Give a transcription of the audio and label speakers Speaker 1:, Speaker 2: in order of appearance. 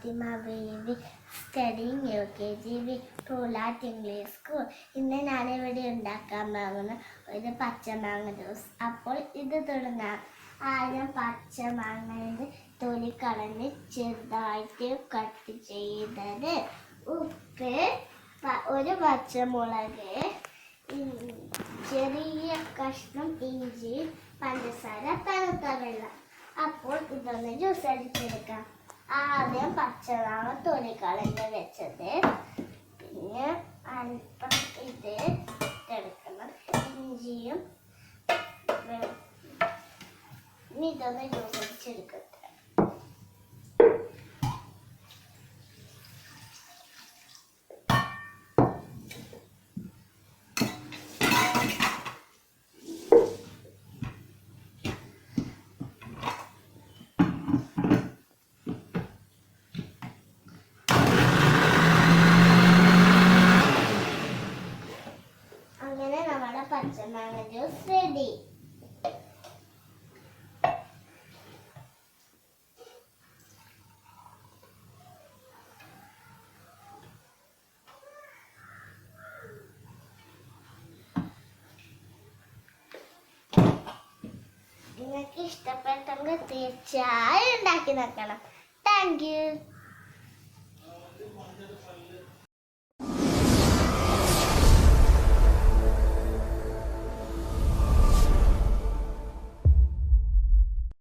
Speaker 1: FATHIMA V V, studying UKG with Polat English School. ഇന്ന് ഞാനിവിടെ ഉണ്ടാക്കാൻ പോകുന്ന ഒരു പച്ചമാങ്ങ ജ്യൂസ്. അപ്പോൾ ഇത് തുടങ്ങാം. ആദ്യം പച്ചമാങ്ങയുടെ തൊലി കളഞ്ഞ് ചെറുതായിട്ട് കട്ട് ചെയ്തത്, ഉപ്പ്, ഒരു പച്ചമുളക്, ചെറിയ കഷ്ണം ഇഞ്ചി, പഞ്ചസാര, തണുത്ത വെള്ളം. അപ്പോൾ ഇതൊന്ന് ജ്യൂസ് അടിച്ചെടുക്കാം. ആദ്യം പച്ചമാങ്ങ തൊലി കളഞ്ഞ് വെച്ചത്, പിന്നെ അല്പം ഇത് എടുക്കണം, ഇഞ്ചിയും. ഇതൊന്ന് ജ്യൂസ് അടിച്ചെടുക്കട്ടെ. അങ്ങനെ നമ്മുടെ പച്ചമാങ്ങ ജ്യൂസ് റെഡി. നിങ്ങൾക്ക് ഇഷ്ടപ്പെട്ടെങ്കിൽ തീർച്ചയായും ഉണ്ടാക്കി നോക്കണം. Thank you.